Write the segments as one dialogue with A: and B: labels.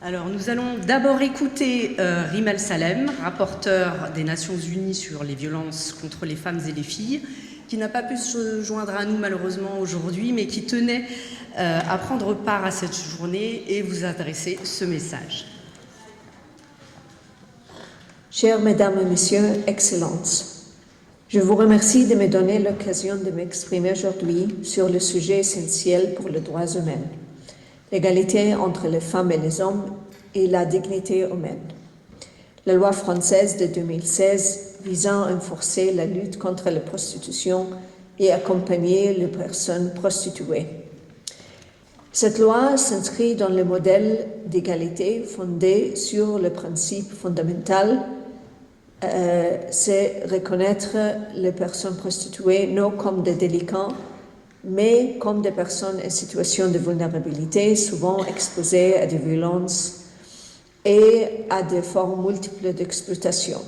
A: Alors, nous allons d'abord écouter Rimel Salem, rapporteur des Nations Unies sur les violences contre les femmes et les filles, qui n'a pas pu se joindre à nous malheureusement aujourd'hui, mais qui tenait à prendre part à cette journée et vous adresser ce message.
B: Chères Mesdames et Messieurs, Excellences, je vous remercie de me donner l'occasion de m'exprimer aujourd'hui sur le sujet essentiel pour les droits humains, l'égalité entre les femmes et les hommes et la dignité humaine. La loi française de 2016 visant à renforcer la lutte contre la prostitution et accompagner les personnes prostituées. Cette loi s'inscrit dans le modèle d'égalité fondé sur le principe fondamental c'est reconnaître les personnes prostituées non comme des délinquants, mais comme des personnes en situation de vulnérabilité, souvent exposées à des violences et à des formes multiples d'exploitation.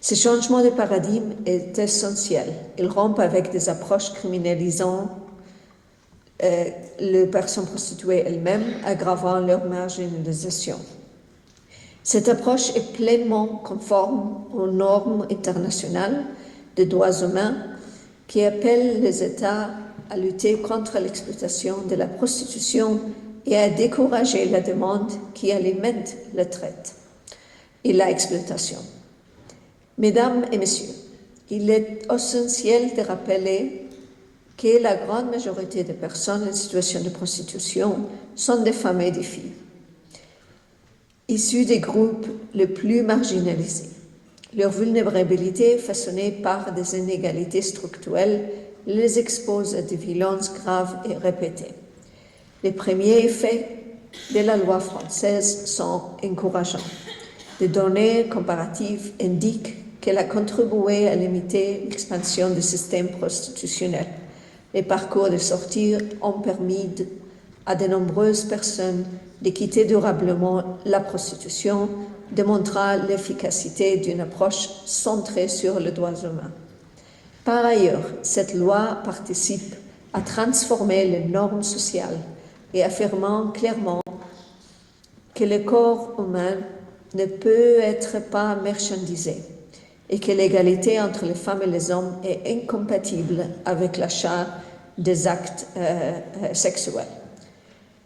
B: Ce changement de paradigme est essentiel. Il rompt avec des approches criminalisant les personnes prostituées elles-mêmes, aggravant leur marginalisation. Cette approche est pleinement conforme aux normes internationales des droits humains qui appellent les États à lutter contre l'exploitation de la prostitution et à décourager la demande qui alimente la traite et l'exploitation. Mesdames et Messieurs, il est essentiel de rappeler que la grande majorité des personnes en situation de prostitution sont des femmes et des filles, issus des groupes les plus marginalisés. Leur vulnérabilité, façonnée par des inégalités structurelles, les expose à des violences graves et répétées. Les premiers effets de la loi française sont encourageants. Des données comparatives indiquent qu'elle a contribué à limiter l'expansion du système prostitutionnel. Les parcours de sortie ont permis à de nombreuses personnes de quitter durablement la prostitution, démontrant l'efficacité d'une approche centrée sur les droits humains. Par ailleurs, cette loi participe à transformer les normes sociales et affirmant clairement que le corps humain ne peut être pas marchandisé et que l'égalité entre les femmes et les hommes est incompatible avec l'achat des actes sexuels.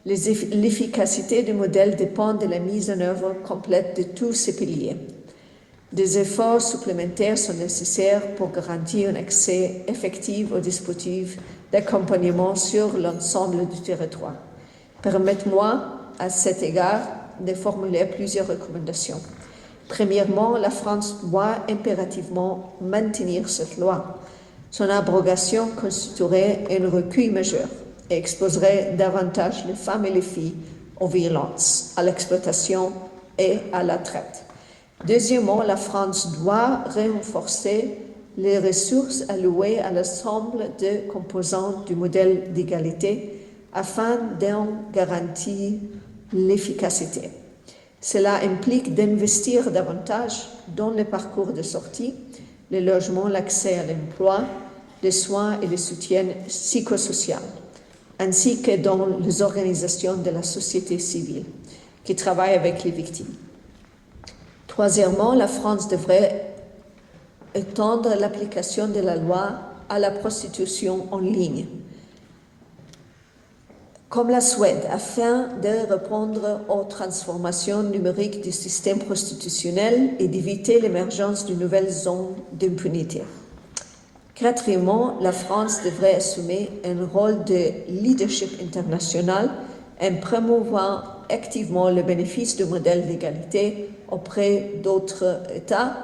B: L'efficacité du modèle dépend de la mise en œuvre complète de tous ces piliers. Des efforts supplémentaires sont nécessaires pour garantir un accès effectif aux dispositifs d'accompagnement sur l'ensemble du territoire. Permettez-moi, à cet égard, de formuler plusieurs recommandations. Premièrement, la France doit impérativement maintenir cette loi. Son abrogation constituerait un recul majeur et exposerait davantage les femmes et les filles aux violences, à l'exploitation et à la traite. Deuxièmement, la France doit renforcer les ressources allouées à l'ensemble des composants du modèle d'égalité afin d'en garantir l'efficacité. Cela implique d'investir davantage dans les parcours de sortie, le logement, l'accès à l'emploi, les soins et le soutien psychosocial, ainsi que dans les organisations de la société civile qui travaillent avec les victimes. Troisièmement, la France devrait étendre l'application de la loi à la prostitution en ligne, comme la Suède, afin de répondre aux transformations numériques du système prostitutionnel et d'éviter l'émergence de nouvelles zones d'impunité. Quatrièmement, la France devrait assumer un rôle de leadership international en promouvant activement le bénéfice du modèle d'égalité auprès d'autres États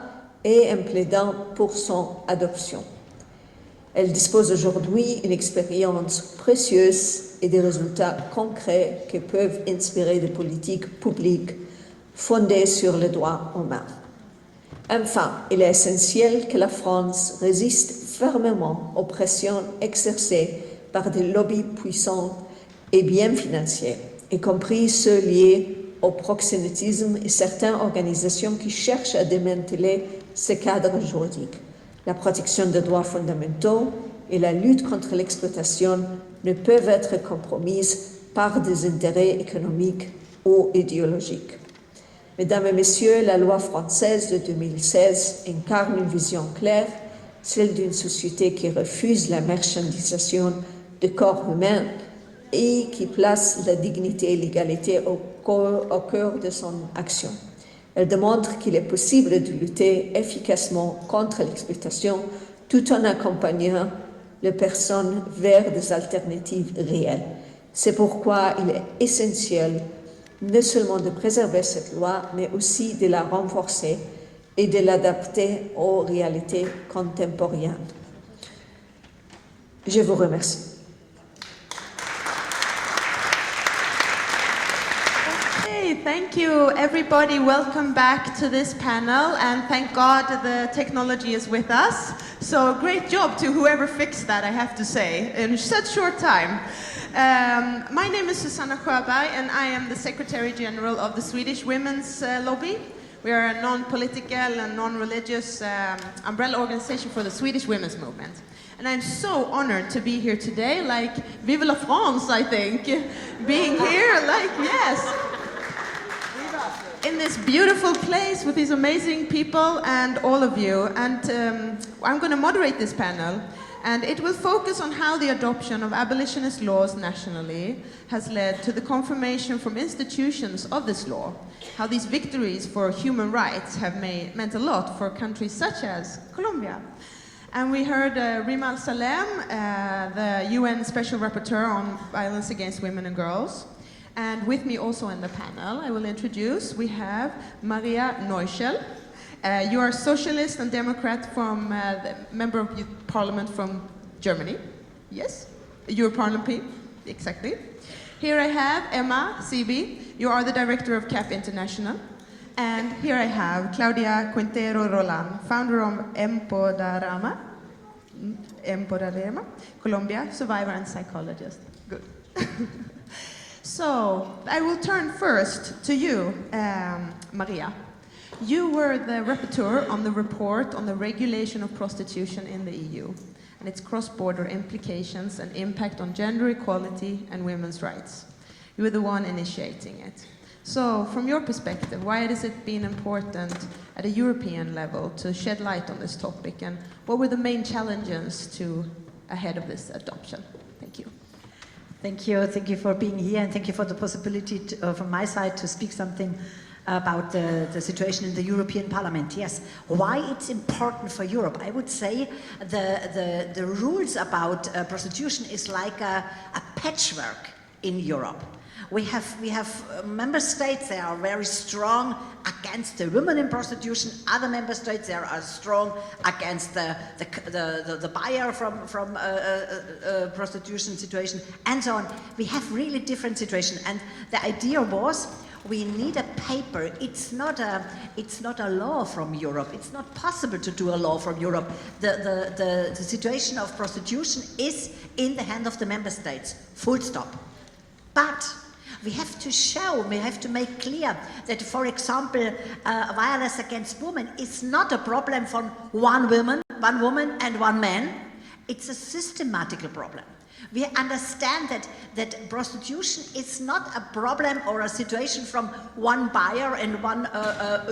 B: et en plaidant pour son adoption. Elle dispose aujourd'hui d'une expérience précieuse et des résultats concrets qui peuvent inspirer des politiques publiques fondées sur les droits humains. Enfin, il est essentiel que la France résiste fermement aux pressions exercées par des lobbies puissants et bien financiers, y compris ceux liés au proxénétisme et certaines organisations qui cherchent à démanteler ce cadre juridique. La protection des droits fondamentaux et la lutte contre l'exploitation ne peuvent être compromises par des intérêts économiques ou idéologiques. Mesdames et messieurs, la loi française de 2016 incarne une vision claire, celle d'une société qui refuse la marchandisation du corps humain et qui place la dignité et l'égalité au cœur de son action. Elle démontre qu'il est possible de lutter efficacement contre l'exploitation tout en accompagnant les personnes vers des alternatives réelles. C'est pourquoi il est essentiel non seulement de préserver cette loi, mais aussi de la renforcer et de l'adapter aux réalités contemporaines. Je vous remercie.
C: Thank you, everybody. Welcome back to this panel, and thank God the technology is with us. So great job to whoever fixed that, I have to say, in such short time. My name is Susanna Sjöberg, and I am the Secretary General of the Swedish Women's Lobby. We are a non-political and non-religious umbrella organization for the Swedish women's movement. And I'm so honored to be here today, like, vive la France, I think. Being here, like, yes. In this beautiful place with these amazing people and all of you. And I'm going to moderate this panel. And it will focus on how the adoption of abolitionist laws nationally has led to the confirmation from institutions of this law. How these victories for human rights have meant a lot for countries such as Colombia. And we heard Rimal Salem, the UN Special Rapporteur on Violence Against Women and Girls. And with me also in the panel, I will introduce, we have Maria Neuschel. You are a socialist and Democrat from the Member of Parliament from Germany. Yes? Europarliament, exactly. Here I have Emma Sibi. You are the director of CAP International. And here I have Claudia Quintero Roland, founder of Empoderama, Colombia, survivor and psychologist. Good. So, I will turn first to you, Maria. You were the rapporteur on the report on the regulation of prostitution in the EU and its cross-border implications and impact on gender equality and women's rights. You were the one initiating it. So, from your perspective, why has it been important at a European level to shed light on this topic, and what were the main challenges ahead of this adoption? Thank you.
D: Thank you for being here, and thank you for the possibility from my side to speak something about the situation in the European Parliament. Yes, why it's important for Europe? I would say the rules about prostitution is like a patchwork in Europe. We have member states that are very strong against the women in prostitution. Other member states that are strong against the buyer from prostitution situation, and so on. We have really different situations, and the idea was we need a paper. It's not a law from Europe. It's not possible to do a law from Europe. The situation of prostitution is in the hand of the member states. Full stop. But we have to show, we have to make clear that, for example, violence against women is not a problem from one woman and one man. It's a systematic problem. We understand that prostitution is not a problem or a situation from one buyer and one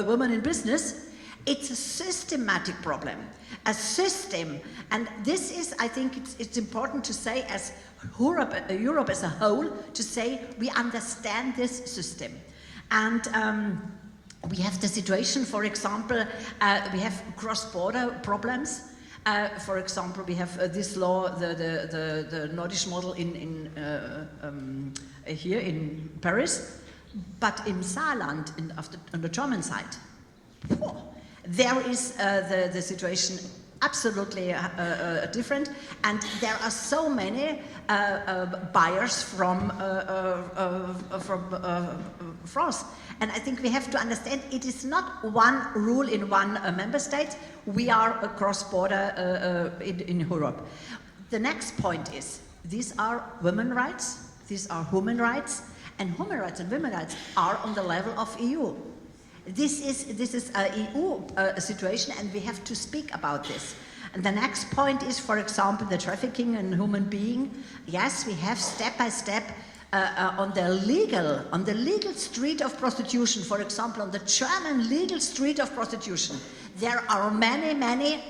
D: woman in business. It's a systematic problem, a system. And this is, I think it's important to say, as Europe as a whole, to say we understand this system. And we have the situation, for example, we have cross-border problems. For example, we have this law, the Nordic model here in Paris, but in Saarland, on the German side, there is the situation absolutely different, and there are so many buyers from France. And I think we have to understand it is not one rule in one member state. We are a cross-border in Europe. The next point is, these are women's rights, these are human rights, and human rights and women's rights are on the level of EU. This is a EU situation, and we have to speak about this. And the next point is, for example, the trafficking in human being. Yes, we have step by step on the legal street of prostitution, for example, on the German legal street of prostitution, there are many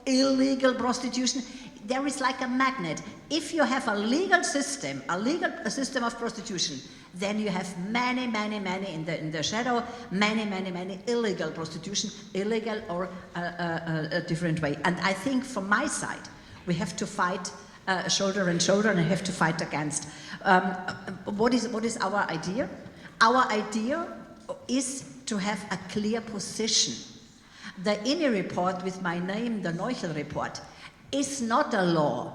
D: illegal prostitution. There is like a magnet. If you have a legal system of prostitution, then you have many in the shadow, many illegal prostitution, illegal or a different way. And I think from my side, we have to fight shoulder and shoulder, and have to fight against. What is our idea? Our idea is to have a clear position. The INI report with my name, the Neuchel report, is not a law,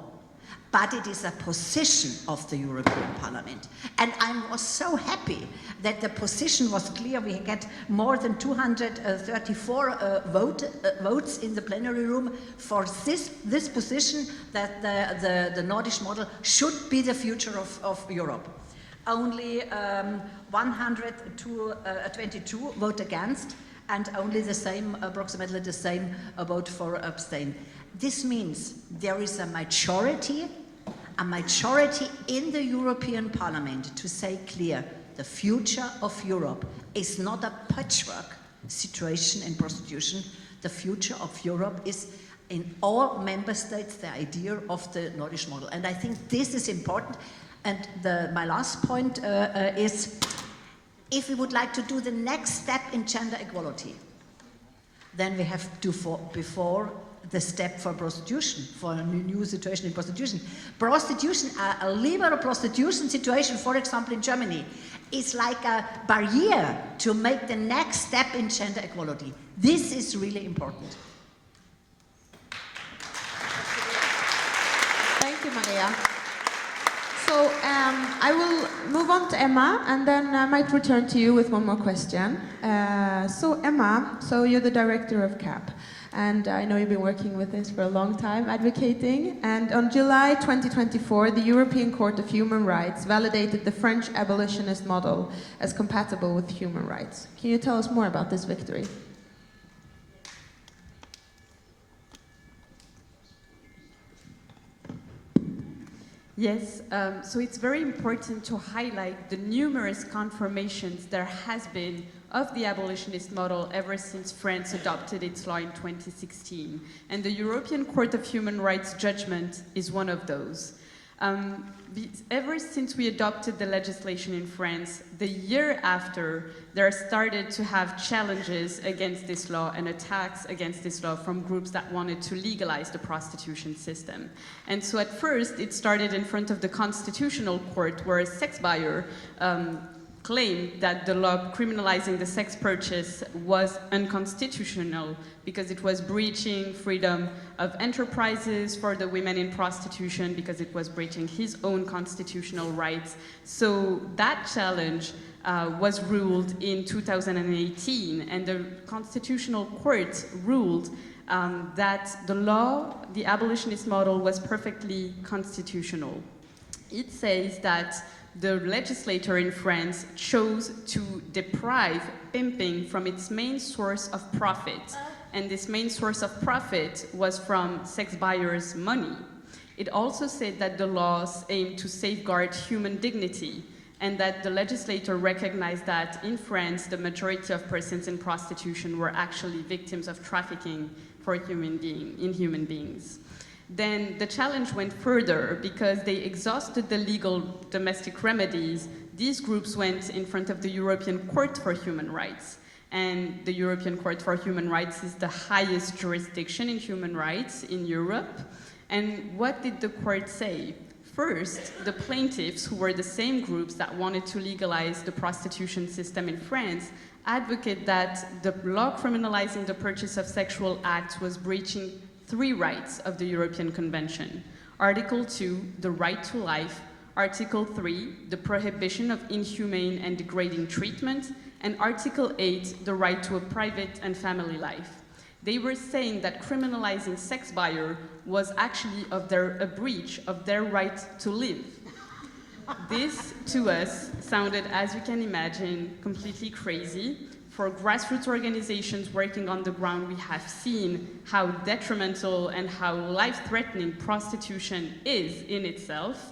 D: but it is a position of the European Parliament. And I was so happy that the position was clear. We get more than 234 votes in the plenary room for this position, that the Nordic model should be the future of Europe. Only 122 vote against, and only the same, approximately the same, vote for abstain. This means there is a majority in the European Parliament to say clear, the future of Europe is not a patchwork situation in prostitution. The future of Europe is in all member states the idea of the Nordic model. And I think this is important. And my last point is, if we would like to do the next step in gender equality, then we have to, before the step for prostitution, for a new situation in prostitution. Prostitution, a liberal prostitution situation, for example, in Germany, is like a barrier to make the next step in gender equality. This is really important.
C: Thank you, Maria. So I will move on to Emma, and then I might return to you with one more question. So Emma, you're the director of CAP, and I know you've been working with this for a long time, advocating. And on July 2024, the European Court of Human Rights validated the French abolitionist model as compatible with human rights. Can you tell us more about this victory?
E: Yes, so it's very important to highlight the numerous confirmations there has been of the abolitionist model ever since France adopted its law in 2016. And the European Court of Human Rights judgment is one of those. Ever since we adopted the legislation in France, the year after, there started to have challenges against this law and attacks against this law from groups that wanted to legalize the prostitution system. And so at first, it started in front of the Constitutional Court, where a sex buyer claimed that the law criminalizing the sex purchase was unconstitutional because it was breaching freedom of enterprises for the women in prostitution, because it was breaching his own constitutional rights. So that challenge was ruled in 2018, and the Constitutional Court ruled that the law, the abolitionist model, was perfectly constitutional. It says that the legislator in France chose to deprive pimping from its main source of profit. And this main source of profit was from sex buyers' money. It also said that the laws aim to safeguard human dignity, and that the legislator recognized that in France, the majority of persons in prostitution were actually victims of trafficking for human beings. Then the challenge went further because they exhausted the legal domestic remedies. These groups went in front of the European Court for Human Rights. And the European Court for Human Rights is the highest jurisdiction in human rights in Europe. And what did the court say? First, the plaintiffs, who were the same groups that wanted to legalize the prostitution system in France, advocate that the law criminalizing the purchase of sexual acts was breaching 3 rights of the European Convention. Article 2, the right to life. Article 3, the prohibition of inhumane and degrading treatment. And Article 8, the right to a private and family life. They were saying that criminalizing sex buyer was actually a breach of their right to live. This, to us, sounded, as you can imagine, completely crazy. For grassroots organizations working on the ground, we have seen how detrimental and how life-threatening prostitution is in itself.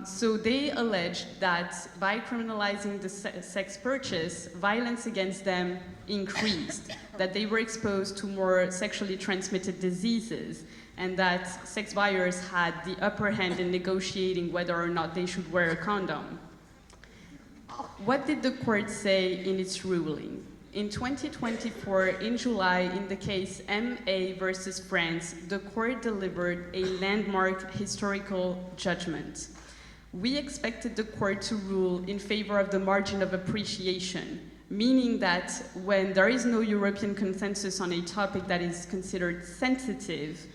E: So they alleged that by criminalizing the sex purchase, violence against them increased, that they were exposed to more sexually transmitted diseases, and that sex buyers had the upper hand in negotiating whether or not they should wear a condom. What did the court say in its ruling? In 2024, in July, in the case MA versus France, the court delivered a landmark historical judgment. We expected the court to rule in favor of the margin of appreciation, meaning that when there is no European consensus on a topic that is considered sensitive,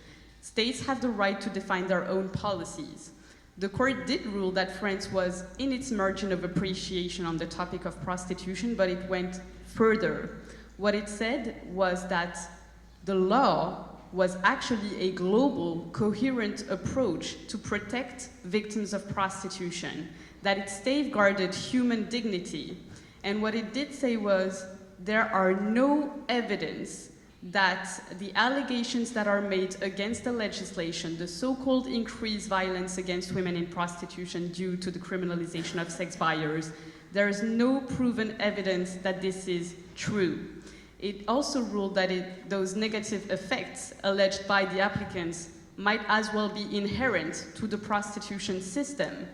E: states have the right to define their own policies. The court did rule that France was in its margin of appreciation on the topic of prostitution, but it went further. What it said was that the law was actually a global, coherent approach to protect victims of prostitution, that it safeguarded human dignity. And what it did say was there are no evidence that the allegations that are made against the legislation, the so-called increased violence against women in prostitution due to the criminalization of sex buyers, there is no proven evidence that this is true. It also ruled that those negative effects alleged by the applicants might as well be inherent to the prostitution system.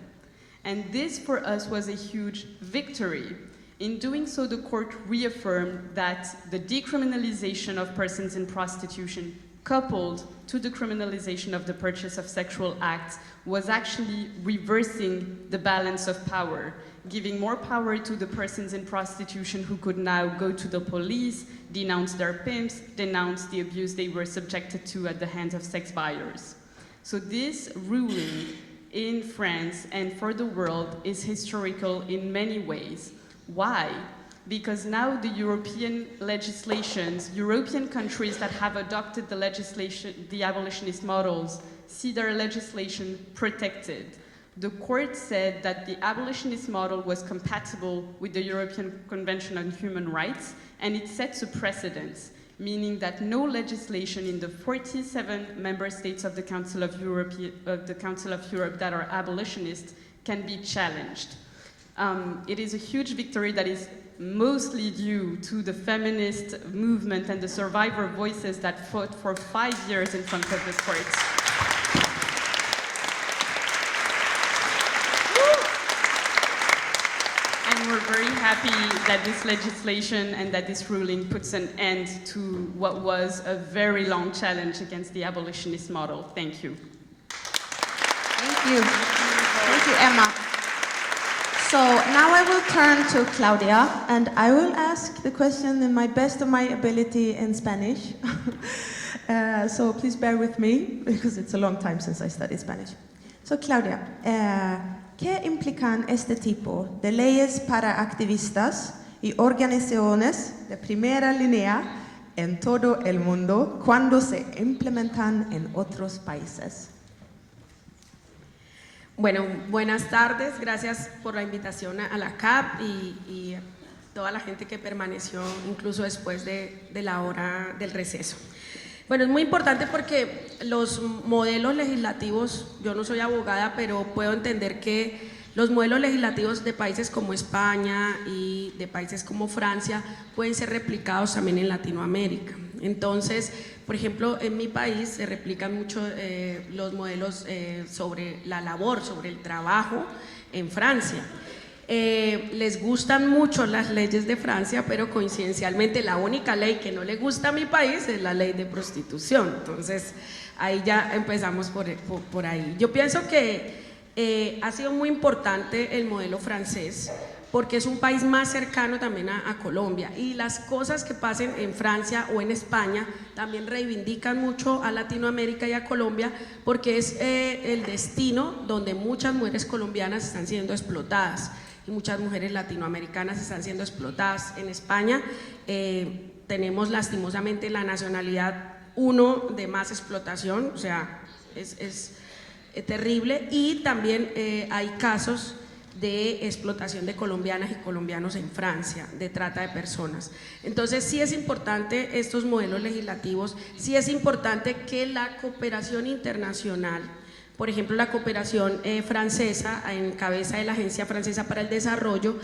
E: And this for us was a huge victory. In doing so, the court reaffirmed that the decriminalization of persons in prostitution, coupled to the criminalization of the purchase of sexual acts, was actually reversing the balance of power, giving more power to the persons in prostitution who could now go to the police, denounce their pimps, denounce the abuse they were subjected to at the hands of sex buyers. So this ruling in France and for the world is historical in many ways. Why? Because now the European legislations, European countries that have adopted the legislation, the abolitionist models, see their legislation protected. The court said that the abolitionist model was compatible with the European Convention on Human Rights, and it sets a precedent, meaning that no legislation in the 47 member states of the Council of Europe that are abolitionist can be challenged. It is a huge victory that is mostly due to the feminist movement and the survivor voices that fought for 5 years in front of the courts. And we're very happy that this legislation and that this ruling puts an end to what was a very long challenge against the abolitionist model. Thank you.
C: Thank you. Thank you, Emma. So now I will turn to Claudia, and I will ask the question in my best of my ability in Spanish. So please bear with me, because it's a long time since I studied Spanish. So Claudia, ¿qué implican este tipo de leyes para activistas y organizaciones de primera línea en todo el mundo cuando se implementan en otros países?
F: Bueno, buenas tardes, gracias por la invitación a la CAP y toda la gente que permaneció incluso después de la hora del receso. Bueno, es muy importante porque los modelos legislativos, yo no soy abogada, pero puedo entender que los modelos legislativos de países como España y de países como Francia pueden ser replicados también en Latinoamérica. Entonces, por ejemplo, en mi país se replican mucho los modelos sobre la labor, sobre el trabajo en Francia. Les gustan mucho las leyes de Francia, pero coincidencialmente la única ley que no le gusta a mi país es la ley de prostitución. Entonces, ahí ya empezamos por ahí. Yo pienso que ha sido muy importante el modelo francés, porque es un país más cercano también a Colombia, y las cosas que pasen en Francia o en España también reivindican mucho a Latinoamérica y a Colombia, porque es el destino donde muchas mujeres colombianas están siendo explotadas y muchas mujeres latinoamericanas están siendo explotadas. En España tenemos lastimosamente la nacionalidad 1 de más explotación, o sea, es terrible, y también hay casos de explotación de colombianas y colombianos en Francia, de trata de personas. Entonces sí es importante estos modelos legislativos, sí es importante que la cooperación internacional Por ejemplo, la cooperación francesa, en cabeza de la Agencia Francesa para el Desarrollo,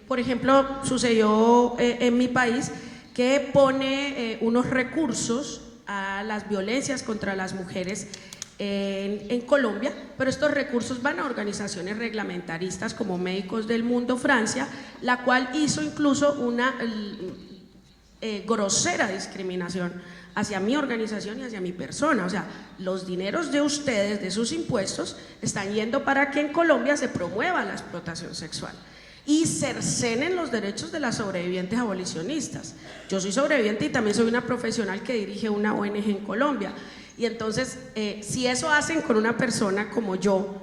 F: por ejemplo, sucedió en mi país que pone unos recursos a las violencias contra las mujeres en Colombia, pero estos recursos van a organizaciones reglamentaristas como Médicos del Mundo Francia, la cual hizo incluso una grosera discriminación hacia mi organización y hacia mi persona. O sea, los dineros de ustedes, de sus impuestos, están yendo para que en Colombia se promueva la explotación sexual y cercenen los derechos de las sobrevivientes abolicionistas. Yo soy sobreviviente y también soy una profesional que dirige una ONG en Colombia. Y entonces, si eso hacen con una persona como yo,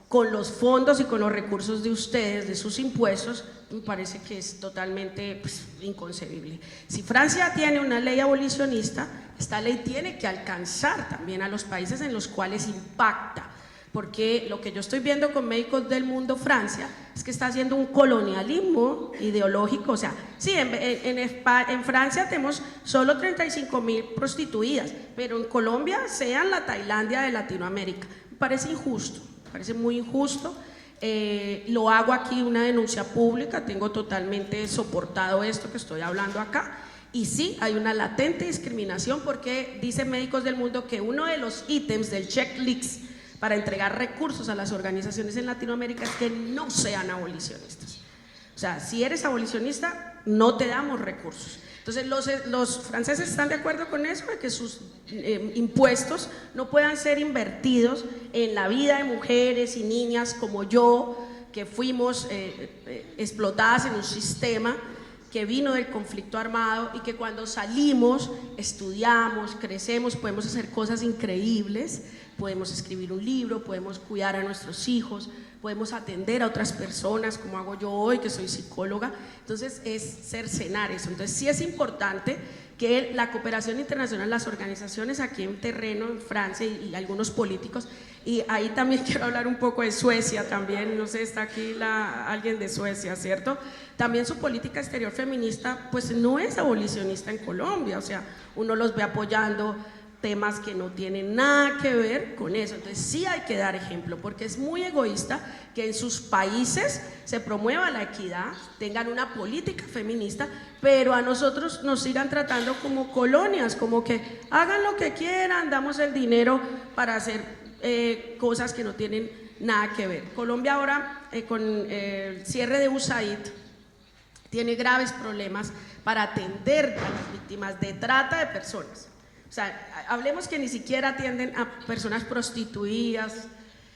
F: con los fondos y con los recursos de ustedes, de sus impuestos, me parece que es totalmente inconcebible. Si Francia tiene una ley abolicionista, esta ley tiene que alcanzar también a los países en los cuales impacta, porque lo que yo estoy viendo con Médicos del Mundo Francia es que está haciendo un colonialismo ideológico. O sea, sí, en Francia tenemos solo 35.000 prostituidas, pero en Colombia sean la Tailandia de Latinoamérica. Me parece injusto, me parece muy injusto. Lo hago aquí, una denuncia pública, tengo totalmente soportado esto que estoy hablando acá. Y sí, hay una latente discriminación porque dicen Médicos del Mundo que uno de los ítems del checklist para entregar recursos a las organizaciones en Latinoamérica es que no sean abolicionistas. O sea, si eres abolicionista, no te damos recursos. Entonces, los franceses están de acuerdo con eso, de que sus impuestos no puedan ser invertidos en la vida de mujeres y niñas como yo, que fuimos explotadas en un sistema que vino del conflicto armado y que cuando salimos, estudiamos, crecemos, podemos hacer cosas increíbles, podemos escribir un libro, podemos cuidar a nuestros hijos, podemos atender a otras personas como hago yo hoy, que soy psicóloga. Entonces es cercenar eso. Entonces sí es importante que la cooperación internacional, las organizaciones aquí en terreno, en Francia y algunos políticos, y ahí también quiero hablar un poco de Suecia también, no sé, está aquí alguien de Suecia, ¿cierto? También su política exterior feminista pues no es abolicionista en Colombia, o sea, uno los ve apoyando temas que no tienen nada que ver con eso. Entonces sí hay que dar ejemplo, porque es muy egoísta que en sus países se promueva la equidad, tengan una política feminista, pero a nosotros nos sigan tratando como colonias, como que hagan lo que quieran, damos el dinero para hacer cosas que no tienen nada que ver. Colombia ahora, con el cierre de USAID, tiene graves problemas para atender a las víctimas de trata de personas. O sea, hablemos que ni siquiera atienden a personas prostituidas,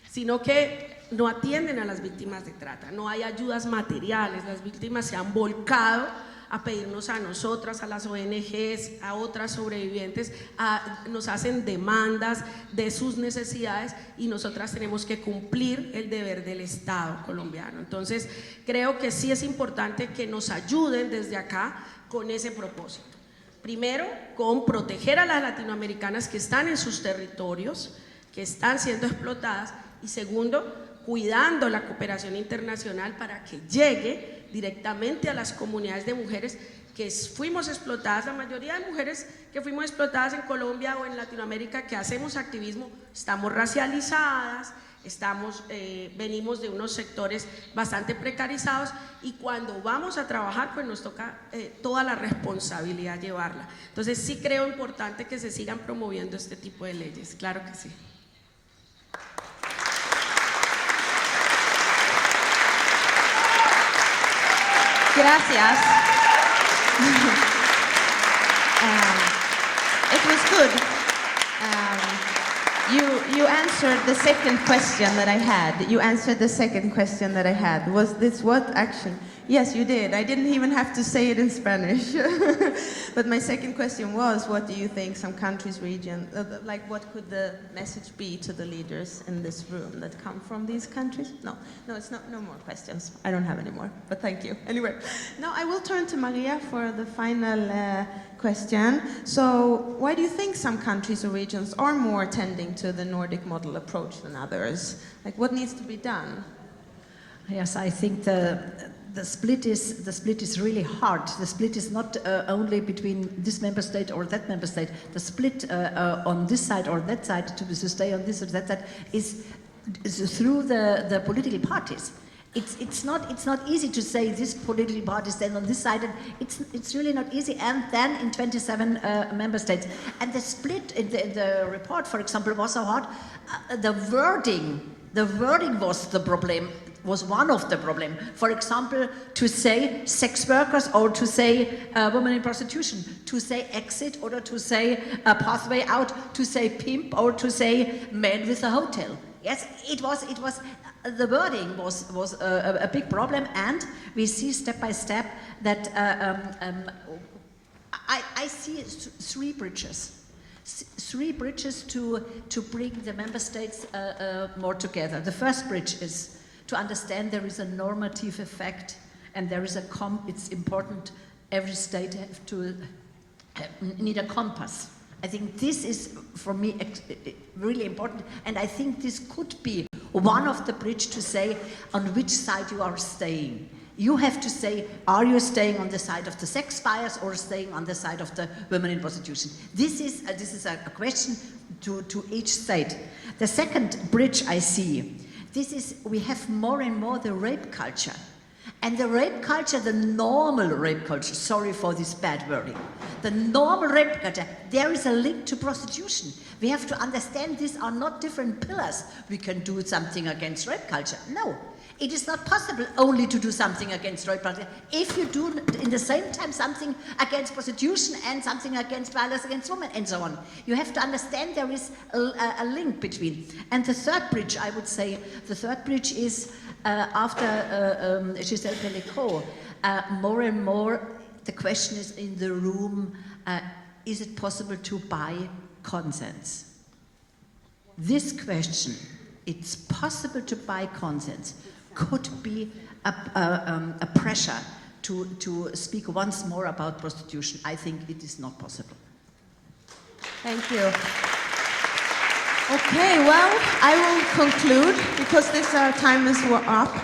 F: sino que no atienden a las víctimas de trata, no hay ayudas materiales, las víctimas se han volcado a pedirnos a nosotras, a las ONGs, a otras sobrevivientes, nos hacen demandas de sus necesidades y nosotras tenemos que cumplir el deber del Estado colombiano. Entonces, creo que sí es importante que nos ayuden desde acá con ese propósito. Primero, con proteger a las latinoamericanas que están en sus territorios, que están siendo explotadas, y segundo, cuidando la cooperación internacional para que llegue directamente a las comunidades de mujeres que fuimos explotadas. La mayoría de mujeres que fuimos explotadas en Colombia o en Latinoamérica que hacemos activismo, estamos racializadas, venimos de unos sectores bastante precarizados y cuando vamos a trabajar pues nos toca toda la responsabilidad llevarla. Entonces sí creo importante que se sigan promoviendo este tipo de leyes, claro que sí.
C: Gracias. It was good. You answered the second question that I had. You answered the second question that I had. Was this what action? Yes, you did. I didn't even have to say it in Spanish. But my second question was, what do you think some countries, like what could the message be to the leaders in this room that come from these countries? No, it's not. No more questions. I don't have any more, but thank you. Anyway, now I will turn to Maria for the final question. So, why do you think some countries or regions are more tending to the Nordic model approach than others? Like, what needs to be done?
G: Yes, I think
D: the split is really hard. The split is not only between this member state or that member state. The split on this side or that side to stay on this or that side is through the political parties. It's not easy to say this political party stand on this side, and it's really not easy. And then in 27 member states, and the split in the report, for example, was so hard. The wording was the problem. Was one of the problem. For example, to say sex workers or to say women in prostitution, to say exit or to say pathway out, to say pimp or to say man with a hotel. Yes, it was. The wording was a big problem, and we see step by step that I see three bridges. Three bridges to bring the member states more together. The first bridge is to understand there is a normative effect, and there is it's important. Every state have to need a compass. I think this is, for me, really important, and I think this could be one of the bridge to say on which side you are staying. You have to say, are you staying on the side of the sex buyers or staying on the side of the women in prostitution? This is a question to each state. The second bridge I see, we have more and more the rape culture. And the rape culture, the normal rape culture, sorry for this bad wording, the normal rape culture, there is a link to prostitution. We have to understand these are not different pillars. We can do something against rape culture. No, it is not possible only to do something against rape culture. If you do in the same time something against prostitution and something against violence against women and so on, you have to understand there is a link between. And the third bridge, I would say, is after Gisèle Pellicot, more and more the question is in the room, is it possible to buy consent? This question, it's possible to buy consent, could be a pressure to speak once more about prostitution. I think it is not possible.
C: Thank you. Okay, well, I will conclude because this time is up.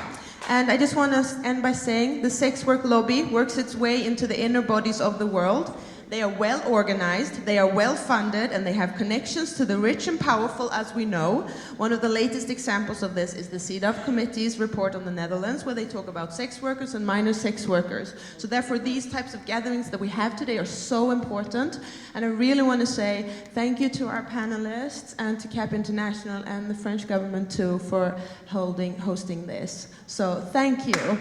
C: And I just want to end by saying the sex work lobby works its way into the inner bodies of the world. They are well organized, they are well funded, and they have connections to the rich and powerful, as we know. One of the latest examples of this is the CEDAW Committee's report on the Netherlands, where they talk about sex workers and minor sex workers. So therefore, these types of gatherings that we have today are so important. And I really want to say thank you to our panelists and to CAP International and the French government too for hosting this. So thank you.